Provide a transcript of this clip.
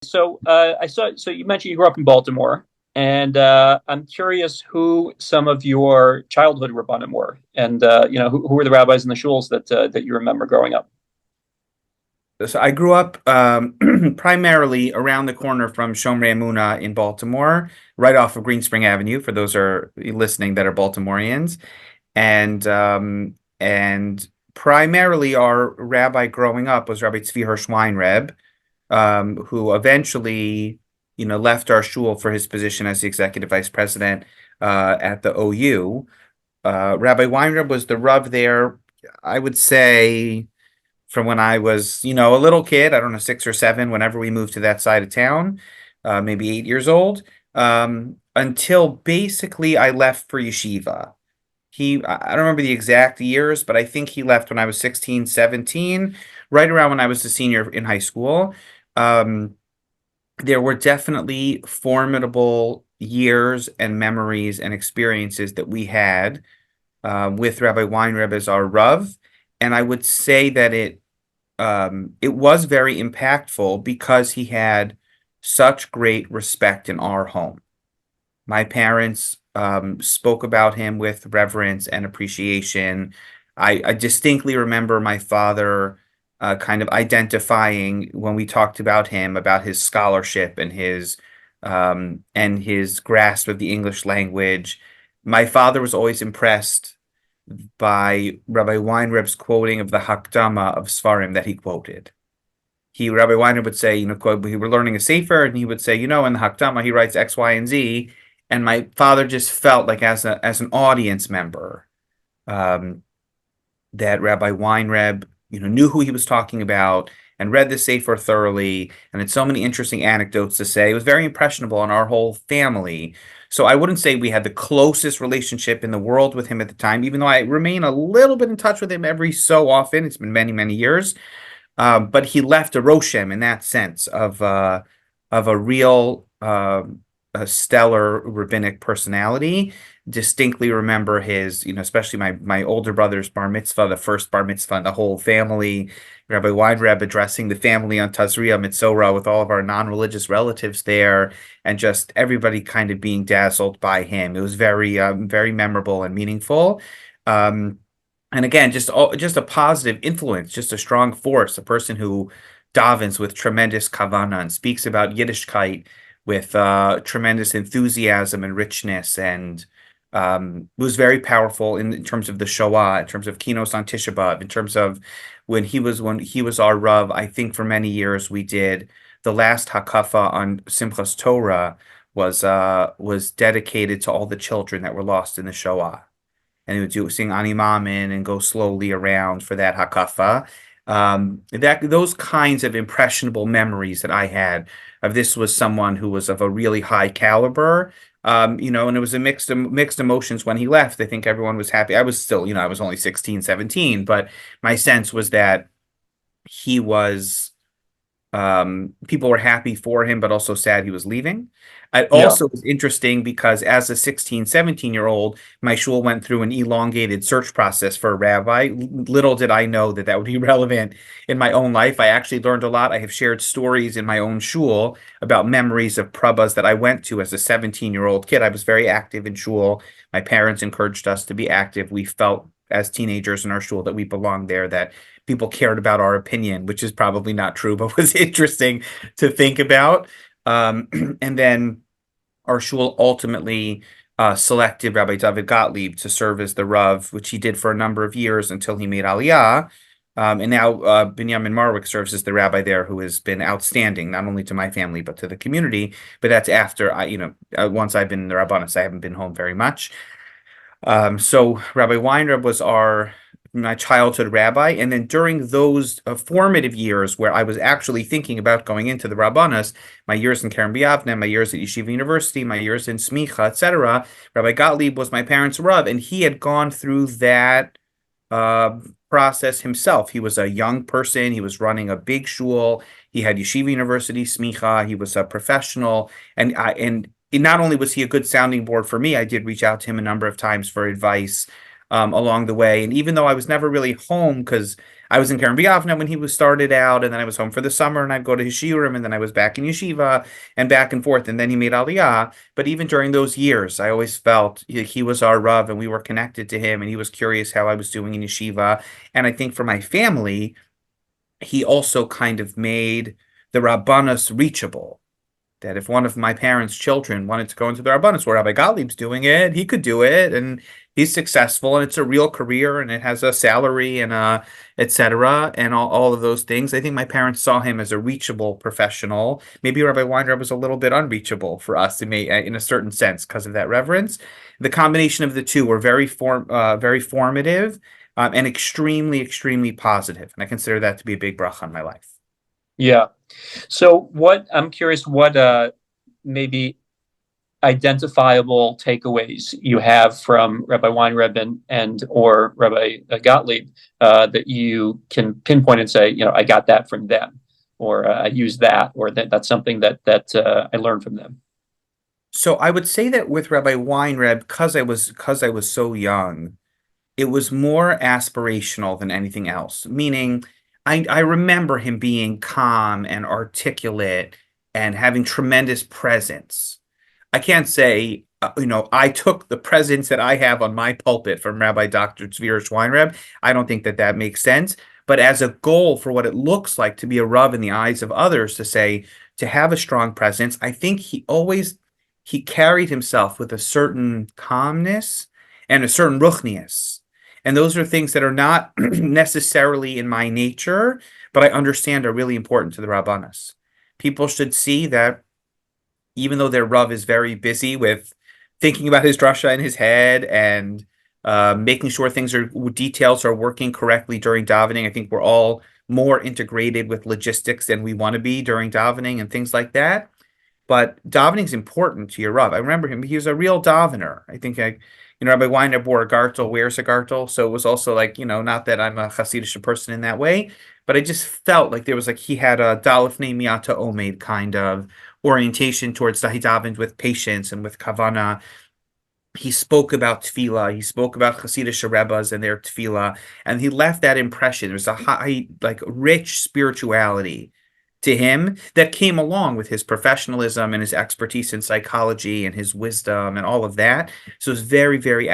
So I saw. So you mentioned you grew up in Baltimore, and I'm curious who some of your childhood rabbanim were, and who were the rabbis in the shuls that you remember growing up. So I grew up primarily around the corner from Shomrei Emunah in Baltimore, right off of Green Spring Avenue, for those are listening that are Baltimoreans. And primarily our rabbi growing up was Rabbi Tzvi Hersh Weinreb, who eventually, left our shul for his position as the executive vice president at the OU. Rabbi Weinreb was the Rav there, I would say, from when I was, a little kid, I don't know, 6 or 7, whenever we moved to that side of town, maybe 8 years old, until basically I left for yeshiva. I don't remember the exact years, but I think he left when I was 16, 17, right around when I was a senior in high school. There were definitely formidable years and memories and experiences that we had with Rabbi Weinreb as our Rav. And I would say that it was very impactful because he had such great respect in our home. My parents spoke about him with reverence and appreciation. I distinctly remember my father kind of identifying when we talked about him, about his scholarship and his grasp of the English language. My father was always impressed by Rabbi Weinreb's quoting of the Hakdama of Sfarim that he quoted. Rabbi Weinreb would say, quote, we were learning a Sefer, and he would say, in the Hakdama, he writes X, Y, and Z. And my father just felt like as an audience member, that Rabbi Weinreb, knew who he was talking about and read the Sefer thoroughly and had so many interesting anecdotes to say. It was very impressionable on our whole family. So I wouldn't say we had the closest relationship in the world with him at the time, even though I remain a little bit in touch with him every so often. It's been many, many years. But he left a roshem in that sense of a real a stellar rabbinic personality. Distinctly remember his, especially my older brother's bar mitzvah, the first bar mitzvah in the whole family. Rabbi Weinreb addressing the family on Tazria Mitzorah with all of our non-religious relatives there, and just everybody kind of being dazzled by him. It was very, very memorable and meaningful. And again, just a positive influence, just a strong force, a person who davens with tremendous kavanah and speaks about Yiddishkeit with tremendous enthusiasm and richness, and was very powerful in terms of the Shoah, in terms of Kinos on Tisha B'Av, in terms of when he was our Rav. I think for many years we did the last Hakafa on Simchas Torah was dedicated to all the children that were lost in the Shoah. And he would sing Ani Maamin and go slowly around for that Hakafa. Those kinds of impressionable memories that I had of this was someone who was of a really high caliber, and it was a mixed emotions when he left. I think everyone was happy. I was still, I was only 16, 17, but my sense was that he was, people were happy for him, but also sad he was leaving. It Yeah. also was interesting because as a 16, 17-year-old, my shul went through an elongated search process for a rabbi. Little did I know that would be relevant in my own life. I actually learned a lot. I have shared stories in my own shul about memories of prabhas that I went to as a 17-year-old kid. I was very active in shul. My parents encouraged us to be active. We felt as teenagers in our shul that we belonged there, that people cared about our opinion, which is probably not true, but was interesting to think about. And then our shul ultimately selected Rabbi David Gottlieb to serve as the Rav, which he did for a number of years until he made Aliyah. And now Binyamin Marwick serves as the rabbi there, who has been outstanding, not only to my family, but to the community. But that's after once I've been in the Rabbanis, I haven't been home very much. So Rabbi Weinreb was my childhood rabbi, and then during those formative years where I was actually thinking about going into the Rabbanas, my years in Keren B'Yavneh, my years at Yeshiva University, my years in Smicha, etc., Rabbi Gottlieb was my parents' Rav, and he had gone through that process himself. He was a young person. He was running a big shul. He had Yeshiva University, Smicha. He was a professional, and not only was he a good sounding board for me, I did reach out to him a number of times for advice along the way. And even though I was never really home because I was in Karen Biavna when he was started out, and then I was home for the summer, and I'd go to his shiurim, and then I was back in yeshiva, and back and forth, and then he made aliyah. But even during those years, I always felt he was our Rav, and we were connected to him, and he was curious how I was doing in yeshiva. And I think for my family, he also kind of made the Rabbanus reachable. That if one of my parents' children wanted to go into the Rabbanus, where Rabbi Gottlieb's doing it, he could do it, and he's successful, and it's a real career, and it has a salary, and etc., and all of those things. I think my parents saw him as a reachable professional. Maybe Rabbi Weinreb was a little bit unreachable for us in a certain sense because of that reverence. The combination of the two were very formative, and extremely, extremely positive, and I consider that to be a big bracha in my life. Yeah. So I'm curious what maybe identifiable takeaways you have from Rabbi Weinreb and or Rabbi Gottlieb that you can pinpoint and say, I got that from them, or I used that, or that's something that I learned from them. So I would say that with Rabbi Weinreb, because I was so young, it was more aspirational than anything else. Meaning, I remember him being calm and articulate and having tremendous presence. I can't say, I took the presence that I have on my pulpit from Rabbi Dr. Tzvi Hersh Weinreb. I don't think that makes sense. But as a goal for what it looks like to be a Rav in the eyes of others, to have a strong presence, I think he carried himself with a certain calmness and a certain ruchnius. And those are things that are not necessarily in my nature, but I understand are really important to the Rabbanas. People should see that even though their Rav is very busy with thinking about his drasha in his head and making sure details are working correctly during davening, I think we're all more integrated with logistics than we want to be during davening and things like that. But davening is important to your Rav. I remember him; he was a real davener. I think Rabbi Weinreb wore a gartel, wears a gartel, so it was also not that I'm a Hasidic person in that way, but I just felt like there was he had a dalifnei miata omed kind of orientation towards davening with patience and with kavana. He spoke about tefillah. He spoke about Hasidic Rebbes and their tefillah, and he left that impression. There's a high, rich spirituality to him that came along with his professionalism and his expertise in psychology and his wisdom and all of that. So it's very, very